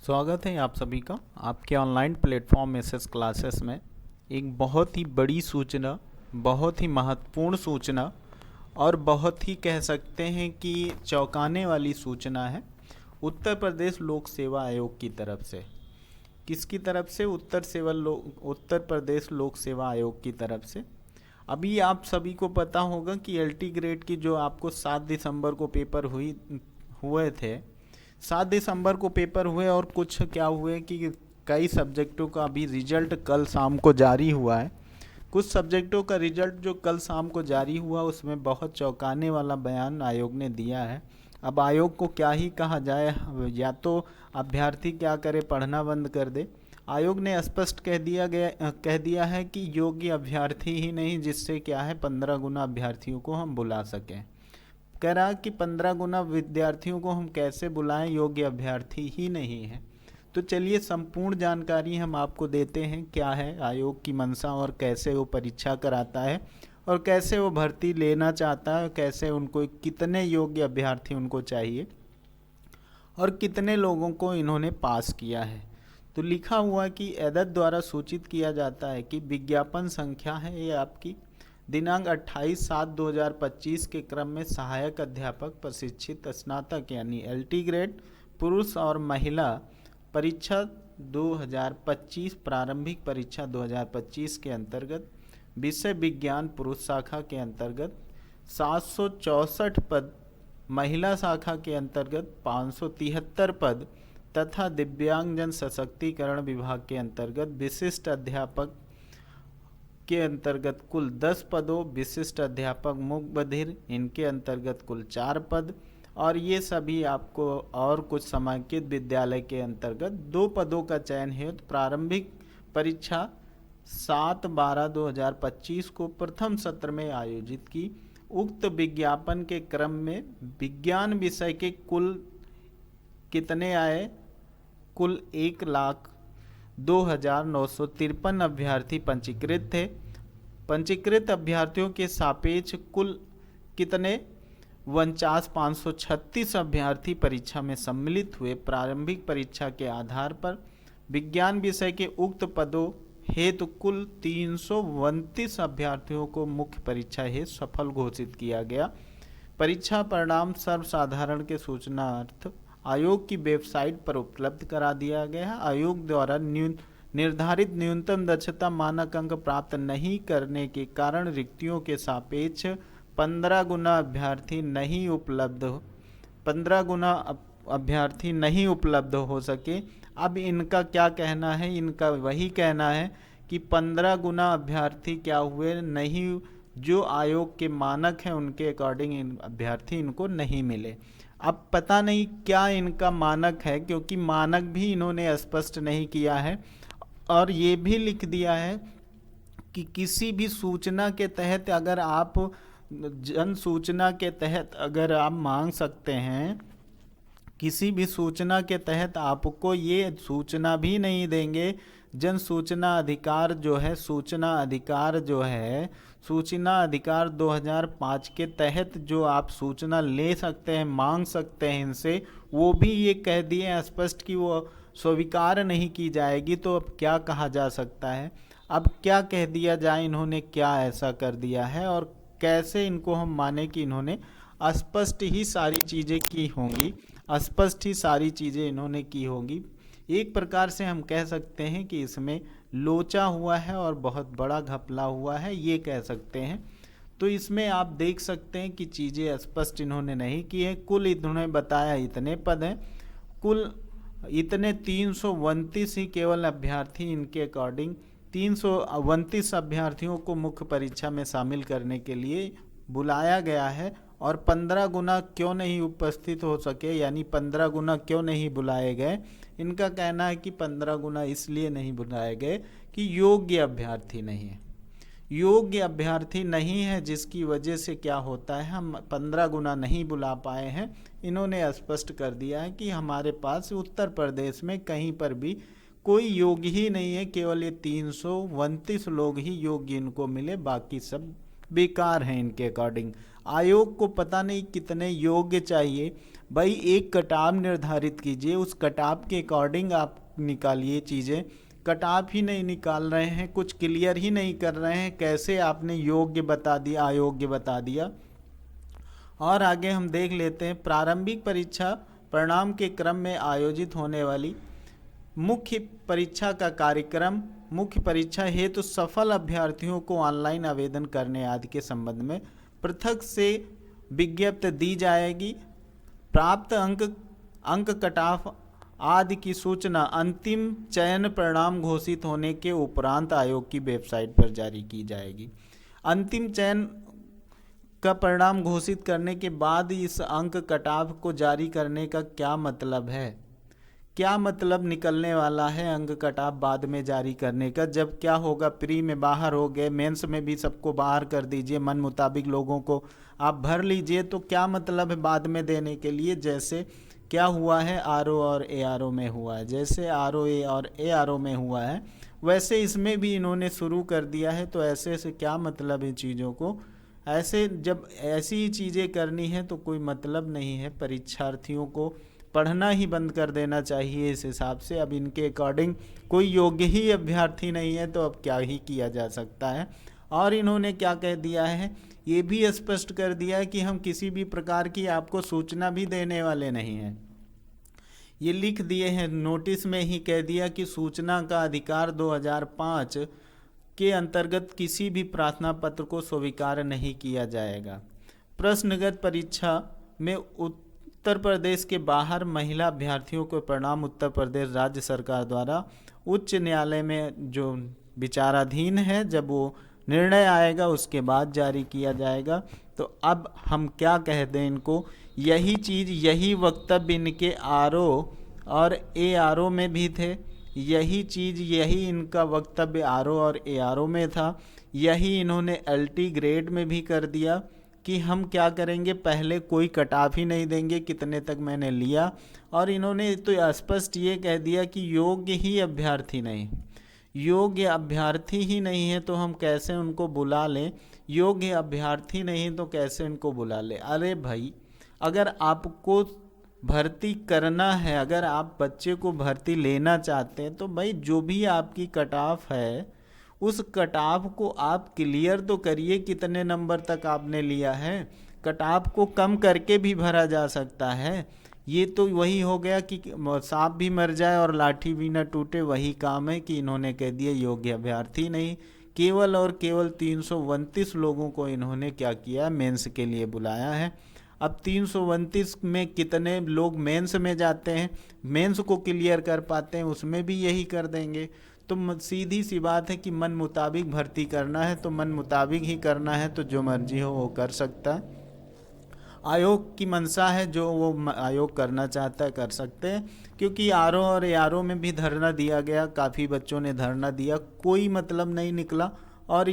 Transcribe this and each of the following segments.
स्वागत है आप सभी का आपके ऑनलाइन प्लेटफॉर्म एसएस क्लासेस में। एक बहुत ही बड़ी सूचना, बहुत ही महत्वपूर्ण सूचना और बहुत ही कह सकते हैं कि चौंकाने वाली सूचना है उत्तर प्रदेश लोक सेवा आयोग की तरफ से। किसकी तरफ से? उत्तर प्रदेश लोक सेवा आयोग की तरफ से। अभी आप सभी को पता होगा कि एलटी ग्रेड की जो आपको 7 दिसंबर को पेपर हुए थे, 7 दिसंबर को पेपर हुए और कुछ क्या हुए कि कई सब्जेक्टों का अभी रिजल्ट कल शाम को जारी हुआ है। कुछ सब्जेक्टों का रिजल्ट जो कल शाम को जारी हुआ उसमें बहुत चौंकाने वाला बयान आयोग ने दिया है। अब आयोग को क्या ही कहा जाए, या तो अभ्यर्थी क्या करे, पढ़ना बंद कर दे। आयोग ने स्पष्ट कह दिया है कि योग्य अभ्यर्थी ही नहीं, जिससे क्या है 15 गुना अभ्यर्थियों को हम बुला सकें। कह रहा कि 15 गुना विद्यार्थियों को हम कैसे बुलाएं, योग्य अभ्यर्थी ही नहीं है। तो चलिए संपूर्ण जानकारी हम आपको देते हैं क्या है आयोग की मंशा और कैसे वो परीक्षा कराता है और कैसे वो भर्ती लेना चाहता है, कैसे उनको कितने योग्य अभ्यर्थी उनको चाहिए और कितने लोगों को इन्होंने पास किया है। तो लिखा हुआ कि एदत द्वारा सूचित किया जाता है कि विज्ञापन संख्या है ये आपकी दिनांक 28/7/2025 के क्रम में सहायक अध्यापक प्रशिक्षित स्नातक यानी एलटी ग्रेड पुरुष और महिला परीक्षा 2025 प्रारंभिक परीक्षा 2025 के अंतर्गत विषय विज्ञान पुरुष शाखा के अंतर्गत 764 पद, महिला शाखा के अंतर्गत 573 पद तथा दिव्यांगजन सशक्तिकरण विभाग के अंतर्गत विशिष्ट अध्यापक के अंतर्गत कुल 10 पदों, विशिष्ट अध्यापक मूक बधिर इनके अंतर्गत कुल 4 पद, और ये सभी आपको और कुछ समेकित विद्यालय के अंतर्गत 2 पदों का चयन हेतु प्रारंभिक परीक्षा 7/12/2025 को प्रथम सत्र में आयोजित की। उक्त विज्ञापन के क्रम में विज्ञान विषय के कुल कितने आए? कुल 1,02,953 अभ्यर्थी पंजीकृत थे। पंजीकृत अभ्यर्थियों के सापेक्ष कुल कितने 49,536 अभ्यर्थी परीक्षा में सम्मिलित हुए। प्रारंभिक परीक्षा के आधार पर विज्ञान विषय के उक्त पदों हेतु कुल 329 अभ्यर्थियों को मुख्य परीक्षा हेतु सफल घोषित किया गया। परीक्षा परिणाम सर्वसाधारण के सूचनार्थ आयोग की वेबसाइट पर उपलब्ध करा दिया गया है। आयोग द्वारा निर्धारित न्यूनतम दक्षता मानक अंक प्राप्त नहीं करने के कारण रिक्तियों के सापेक्ष 15 गुना अभ्यर्थी नहीं उपलब्ध हो सके। अब इनका क्या कहना है? इनका वही कहना है कि 15 गुना अभ्यर्थी क्या हुए नहीं, जो आयोग के मानक हैं उनके अकॉर्डिंग अभ्यर्थी इनको नहीं मिले। अब पता नहीं क्या इनका मानक है, क्योंकि मानक भी इन्होंने स्पष्ट नहीं किया है और ये भी लिख दिया है कि किसी भी सूचना के तहत अगर आप जन सूचना के तहत अगर आप मांग सकते हैं, किसी भी सूचना के तहत आपको ये सूचना भी नहीं देंगे। जन सूचना अधिकार जो है, सूचना अधिकार 2005 के तहत जो आप सूचना ले सकते हैं, मांग सकते हैं इनसे, वो भी ये कह दिए स्पष्ट कि वो स्वीकार नहीं की जाएगी। तो अब क्या कहा जा सकता है? अब क्या कह दिया जाए, इन्होंने क्या ऐसा कर दिया है और कैसे इनको हम माने कि इन्होंने स्पष्ट ही सारी चीज़ें की होंगी, स्पष्ट ही सारी चीज़ें इन्होंने की होंगी। एक प्रकार से हम कह सकते हैं कि इसमें लोचा हुआ है और बहुत बड़ा घपला हुआ है, ये कह सकते हैं। तो इसमें आप देख सकते हैं कि चीज़ें स्पष्ट इन्होंने नहीं की है। कुल इन्होंने बताया इतने पद हैं, कुल इतने 329 ही केवल अभ्यर्थी इनके अकॉर्डिंग 329 अभ्यर्थियों को मुख्य परीक्षा में शामिल करने के लिए बुलाया गया है। और 15 गुना क्यों नहीं उपस्थित हो सके, यानी 15 गुना क्यों नहीं बुलाए गए? इनका कहना है कि 15 गुना इसलिए नहीं बुलाए गए कि योग्य अभ्यर्थी नहीं है। योग्य अभ्यर्थी नहीं है, जिसकी वजह से क्या होता है, हम 15 गुना नहीं बुला पाए हैं। इन्होंने स्पष्ट कर दिया है कि हमारे पास उत्तर प्रदेश में कहीं पर भी कोई योग्य ही नहीं है, केवल ये 329 लोग ही योग्य इनको मिले, बाकी सब बेकार हैं इनके अकॉर्डिंग। आयोग को पता नहीं कितने योग्य चाहिए। भाई एक कटाव निर्धारित कीजिए, उस कटाव के अकॉर्डिंग आप निकालिए चीज़ें। कटाव ही नहीं निकाल रहे हैं, कुछ क्लियर ही नहीं कर रहे हैं, कैसे आपने योग्य बता दिया, अयोग्य बता दिया। और आगे हम देख लेते हैं, प्रारंभिक परीक्षा परिणाम के क्रम में आयोजित होने वाली मुख्य परीक्षा का कार्यक्रम, मुख्य परीक्षा हेतु सफल अभ्यर्थियों को ऑनलाइन आवेदन करने आदि के संबंध में पृथक से विज्ञप्ति दी जाएगी। प्राप्त अंक कटाव आदि की सूचना अंतिम चयन परिणाम घोषित होने के उपरांत आयोग की वेबसाइट पर जारी की जाएगी। अंतिम चयन का परिणाम घोषित करने के बाद इस अंक कटाव को जारी करने का क्या मतलब है, क्या मतलब निकलने वाला है अंक कटाव बाद में जारी करने का? जब क्या होगा, प्री में बाहर हो गए, मेंस में भी सबको बाहर कर दीजिए, मन मुताबिक लोगों को आप भर लीजिए, तो क्या मतलब है बाद में देने के लिए? जैसे क्या हुआ है आरओ और एआरओ में हुआ है, जैसे आरओ और एआरओ में हुआ है वैसे इसमें भी इन्होंने शुरू कर दिया है। तो ऐसे से क्या मतलब है चीज़ों को, ऐसे जब ऐसी ही चीज़ें करनी है तो कोई मतलब नहीं है। परीक्षार्थियों को पढ़ना ही बंद कर देना चाहिए इस हिसाब से। अब इनके अकॉर्डिंग कोई योग्य ही अभ्यर्थी नहीं है तो अब क्या ही किया जा सकता है। और इन्होंने क्या कह दिया है, ये भी स्पष्ट कर दिया है कि हम किसी भी प्रकार की आपको सूचना भी देने वाले नहीं हैं। ये लिख दिए हैं नोटिस में ही, कह दिया कि सूचना का अधिकार 2005 के अंतर्गत किसी भी प्रार्थना पत्र को स्वीकार नहीं किया जाएगा। प्रश्नगत परीक्षा में उत्तर प्रदेश के बाहर महिला अभ्यर्थियों को परिणाम उत्तर प्रदेश राज्य सरकार द्वारा उच्च न्यायालय में जो विचाराधीन है, जब वो निर्णय आएगा उसके बाद जारी किया जाएगा। तो अब हम क्या कह दें इनको, यही चीज़, यही वक्तव्य इनके आरओ और एआरओ में भी थे, यही चीज़, यही इनका वक्तव्य आरओ और एआरओ में था, यही इन्होंने एलटी ग्रेड में भी कर दिया कि हम क्या करेंगे, पहले कोई कटाव ही नहीं देंगे कितने तक मैंने लिया। और इन्होंने तो स्पष्ट ये कह दिया कि योग्य ही अभ्यर्थी नहीं, योग्य अभ्यर्थी ही नहीं है तो हम कैसे उनको बुला लें, योग्य अभ्यर्थी नहीं तो कैसे उनको बुला लें। अरे भाई, अगर आपको भर्ती करना है, अगर आप बच्चे को भर्ती लेना चाहते हैं तो भाई जो भी आपकी कट ऑफ है उस कट ऑफ को आप क्लियर तो करिए, कितने नंबर तक आपने लिया है। कट ऑफ को कम करके भी भरा जा सकता है। ये तो वही हो गया कि सांप भी मर जाए और लाठी भी न टूटे, वही काम है कि इन्होंने कह दिया योग्य अभ्यर्थी नहीं। केवल और केवल 329 लोगों को इन्होंने क्या किया, मेंस के लिए बुलाया है। अब 329 में कितने लोग मेंस में जाते हैं, मेंस को क्लियर कर पाते हैं, उसमें भी यही कर देंगे। तो सीधी सी बात है कि मन मुताबिक भर्ती करना है तो मन मुताबिक ही करना है, तो जो मर्जी हो वो कर सकता है। आयोग की मंशा है, जो वो आयोग करना चाहता है कर सकते हैं। क्योंकि आरओ और एआरओ में भी धरना दिया गया, काफ़ी बच्चों ने धरना दिया, कोई मतलब नहीं निकला। और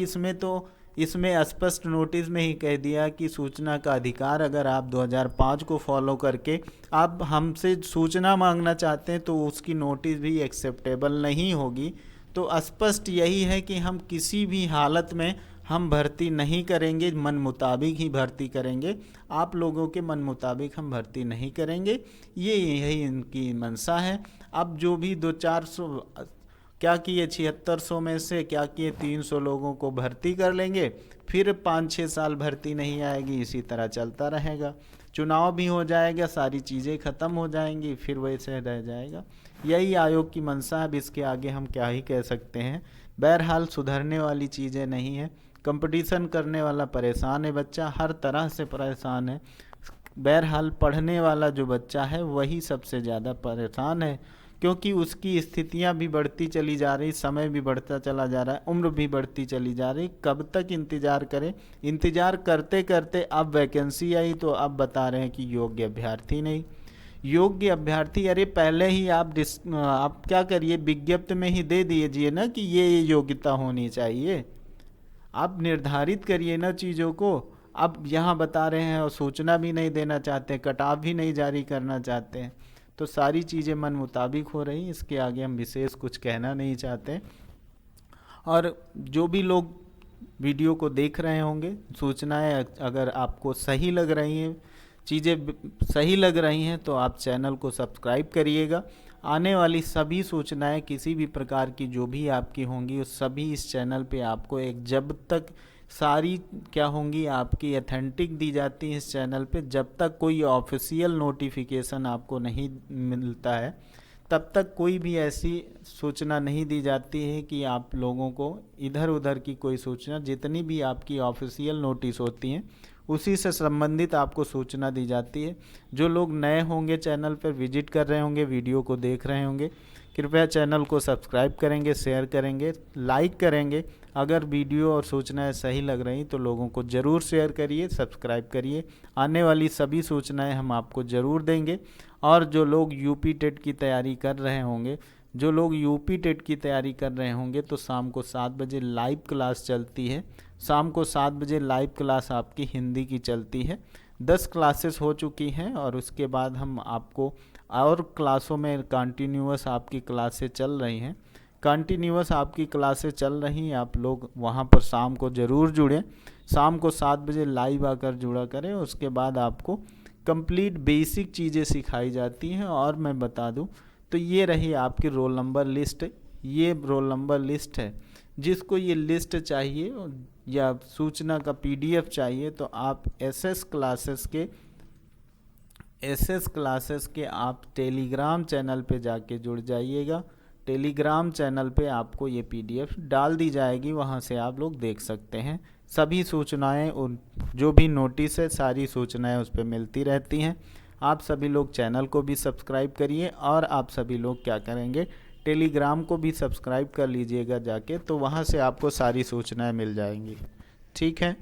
इसमें स्पष्ट नोटिस में ही कह दिया कि सूचना का अधिकार, अगर आप 2005 को फॉलो करके आप हमसे सूचना मांगना चाहते हैं तो उसकी नोटिस भी एक्सेप्टेबल नहीं होगी। तो स्पष्ट यही है कि हम किसी भी हालत में हम भर्ती नहीं करेंगे, मन मुताबिक ही भर्ती करेंगे, आप लोगों के मन मुताबिक हम भर्ती नहीं करेंगे। यही इनकी मंशा है। अब जो भी 200-400 क्या किए, 7600 में से क्या किए, 300 लोगों को भर्ती कर लेंगे, फिर 5-6 साल भर्ती नहीं आएगी, इसी तरह चलता रहेगा। चुनाव भी हो जाएगा, सारी चीज़ें ख़त्म हो जाएंगी, फिर वैसे रह जाएगा। यही आयोग की मंशा है। अब इसके आगे हम क्या ही कह सकते हैं। बहरहाल सुधरने वाली चीज़ें नहीं है। कंपटीशन करने वाला परेशान है, बच्चा हर तरह से परेशान है। बहरहाल पढ़ने वाला जो बच्चा है वही सबसे ज़्यादा परेशान है, क्योंकि उसकी स्थितियां भी बढ़ती चली जा रही, समय भी बढ़ता चला जा रहा है, उम्र भी बढ़ती चली जा रही। कब तक इंतज़ार करें। इंतज़ार करते करते अब वैकेंसी आई तो अब बता रहे हैं कि योग्य अभ्यर्थी नहीं। योग्य अभ्यर्थी, अरे पहले ही आप क्या करिए, विज्ञप्ति में ही दे दीजिए ना कि ये योग्यता होनी चाहिए। आप निर्धारित करिए ना चीज़ों को। अब यहाँ बता रहे हैं और सूचना भी नहीं देना चाहते, कटाव भी नहीं जारी करना चाहते हैं। तो सारी चीज़ें मन मुताबिक हो रही, इसके आगे हम विशेष कुछ कहना नहीं चाहते। और जो भी लोग वीडियो को देख रहे होंगे। सूचनाएं अगर आपको सही लग रही हैं, चीज़ें सही लग रही हैं, तो आप चैनल को सब्सक्राइब करिएगा। आने वाली सभी सूचनाएं किसी भी प्रकार की जो भी आपकी होंगी, वो सभी इस चैनल पे आपको जब तक सारी क्या होंगी आपकी ऑथेंटिक दी जाती है इस चैनल पे, जब तक कोई ऑफिशियल नोटिफिकेशन आपको नहीं मिलता है, तब तक कोई भी ऐसी सूचना नहीं दी जाती है कि आप लोगों को इधर उधर की कोई सूचना, जितनी भी आपकी ऑफिशियल नोटिस होती हैं उसी से संबंधित आपको सूचना दी जाती है। जो लोग नए होंगे, चैनल पर विजिट कर रहे होंगे, वीडियो को देख रहे होंगे, कृपया चैनल को सब्सक्राइब करेंगे, शेयर करेंगे, लाइक करेंगे। अगर वीडियो और सूचनाएं सही लग रही तो लोगों को ज़रूर शेयर करिए, सब्सक्राइब करिए। आने वाली सभी सूचनाएं हम आपको ज़रूर देंगे। और जो लोग यूपी टेट की तैयारी कर रहे होंगे, तो शाम को 7 बजे लाइव क्लास चलती है। शाम को 7 बजे लाइव क्लास आपकी हिंदी की चलती है। 10 क्लासेस हो चुकी हैं और उसके बाद हम आपको और क्लासों में कंटिन्यूअस आपकी क्लासें चल रही हैं। आप लोग वहां पर शाम को ज़रूर जुड़ें। शाम को 7 बजे लाइव आकर जुड़ा करें। उसके बाद आपको कंप्लीट बेसिक चीज़ें सिखाई जाती हैं। और मैं बता दूं तो ये रही आपकी रोल नंबर लिस्ट। ये रोल नंबर लिस्ट है। जिसको ये लिस्ट चाहिए या सूचना का पीडीएफ चाहिए तो आप एसएस क्लासेस के आप टेलीग्राम चैनल पे जाके जुड़ जाइएगा। टेलीग्राम चैनल पे आपको ये पीडीएफ डाल दी जाएगी, वहाँ से आप लोग देख सकते हैं। सभी सूचनाएं, जो भी नोटिस है, सारी सूचनाएं उस पर मिलती रहती हैं। आप सभी लोग चैनल को भी सब्सक्राइब करिए और आप सभी लोग क्या करेंगे, टेलीग्राम को भी सब्सक्राइब कर लीजिएगा जाके, तो वहाँ से आपको सारी सूचनाएं मिल जाएंगी। ठीक है।